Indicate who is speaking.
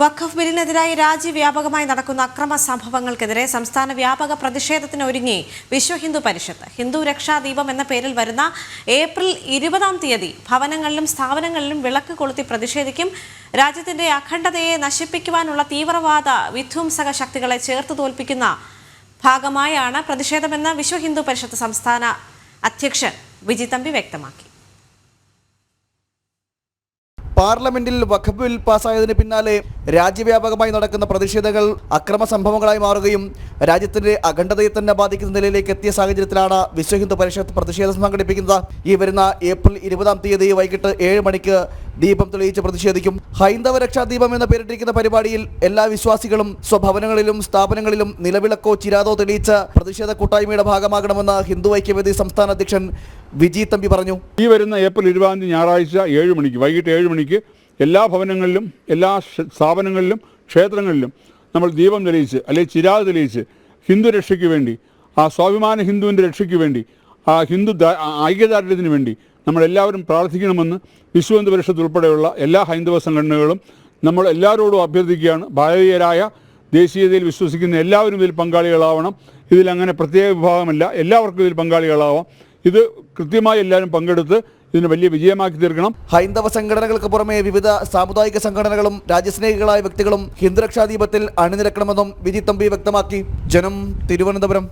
Speaker 1: വഖഫ് ബില്ലിനെതിരായി രാജ്യവ്യാപകമായി നടക്കുന്ന അക്രമ സംഭവങ്ങൾക്കെതിരെ സംസ്ഥാന വ്യാപക പ്രതിഷേധത്തിന് ഒരുങ്ങി വിശ്വ ഹിന്ദു പരിഷത്ത്. ഹിന്ദു രക്ഷാദീപം എന്ന പേരിൽ വരുന്ന ഏപ്രിൽ 20-ാം തീയതി ഭവനങ്ങളിലും സ്ഥാപനങ്ങളിലും വിളക്ക് കൊളുത്തി പ്രതിഷേധിക്കും. രാജ്യത്തിന്റെ അഖണ്ഡതയെ നശിപ്പിക്കുവാനുള്ള തീവ്രവാദ വിധ്വംസക ശക്തികളെ ചേർത്ത് തോൽപ്പിക്കുന്ന ഭാഗമായാണ് പ്രതിഷേധമെന്ന് വിശ്വ ഹിന്ദു പരിഷത്ത് സംസ്ഥാന അധ്യക്ഷൻ വിജി തമ്പി വ്യക്തമാക്കി.
Speaker 2: പാർലമെന്റിൽ വഖഫ് ബിൽ പാസ്സായതിന് പിന്നാലെ രാജ്യവ്യാപകമായി നടക്കുന്ന പ്രതിഷേധങ്ങൾ അക്രമ സംഭവങ്ങളായി മാറുകയും രാജ്യത്തിന്റെ അഖണ്ഡതയെ തന്നെ ബാധിക്കുന്ന നിലയിലേക്ക് എത്തിയ സാഹചര്യത്തിലാണ് വിശ്വ ഹിന്ദു പരിഷത്ത് പ്രതിഷേധം സംഘടിപ്പിക്കുന്നത്. ഈ വരുന്ന ഏപ്രിൽ 20-ാം തീയതി വൈകിട്ട് 7 മണിക്ക് ദീപം തെളിയിച്ച് പ്രതിഷേധിക്കും. ഹൈന്ദവ രക്ഷാദീപം എന്ന പേരിട്ടിരിക്കുന്ന പരിപാടിയിൽ എല്ലാ വിശ്വാസികളും സ്വഭവനങ്ങളിലും സ്ഥാപനങ്ങളിലും നിലവിളക്കോ ചിരാതോ തെളിയിച്ച് പ്രതിഷേധ കൂട്ടായ്മയുടെ ഭാഗമാകണമെന്ന് ഹിന്ദു ഐക്യവേദി സംസ്ഥാന അധ്യക്ഷൻ വിജി തമ്പി പറഞ്ഞു.
Speaker 3: ഈ വരുന്ന ഏപ്രിൽ 20-ാം തീയതി ഞായറാഴ്ച 7 മണിക്ക് വൈകിട്ട് 7 മണിക്ക് എല്ലാ ഭവനങ്ങളിലും എല്ലാ സ്ഥാപനങ്ങളിലും ക്ഷേത്രങ്ങളിലും നമ്മൾ ദീപം തെളിയിച്ച് അല്ലെങ്കിൽ ചിരാത് തെളിയിച്ച് ഹിന്ദു രക്ഷയ്ക്ക് വേണ്ടി, ആ സ്വാഭിമാന ഹിന്ദുവിൻ്റെ രക്ഷയ്ക്ക് വേണ്ടി, ആ ഹിന്ദു ഐക്യദാർഢ്യത്തിന് വേണ്ടി നമ്മളെല്ലാവരും പ്രാർത്ഥിക്കണമെന്ന് വിശ്വ ഹിന്ദു പരിഷത്ത് ഉൾപ്പെടെയുള്ള എല്ലാ ഹൈന്ദവ സംഘടനകളും നമ്മൾ എല്ലാവരോടും അഭ്യർത്ഥിക്കുകയാണ്. ഭാരതീയരായ ദേശീയതയിൽ വിശ്വസിക്കുന്ന എല്ലാവരും ഇതിൽ പങ്കാളികളാവണം. ഇതിലങ്ങനെ പ്രത്യേക വിഭാഗമല്ല, എല്ലാവർക്കും ഇതിൽ പങ്കാളികളാവാം. ഇത് കൃത്യമായി എല്ലാവരും പങ്കെടുത്ത് ഇതിന് വലിയ വിജയമാക്കി തീർക്കണം.
Speaker 2: ഹൈന്ദവ സംഘടനകൾക്ക് പുറമെ വിവിധ സാമുദായിക സംഘടനകളും രാജ്യസ്നേഹികളായ വ്യക്തികളും ഹിന്ദു രക്ഷാദീപത്തിൽ അണിനിരക്കണമെന്നും വിജി തമ്പി വ്യക്തമാക്കി. ജനം, തിരുവനന്തപുരം.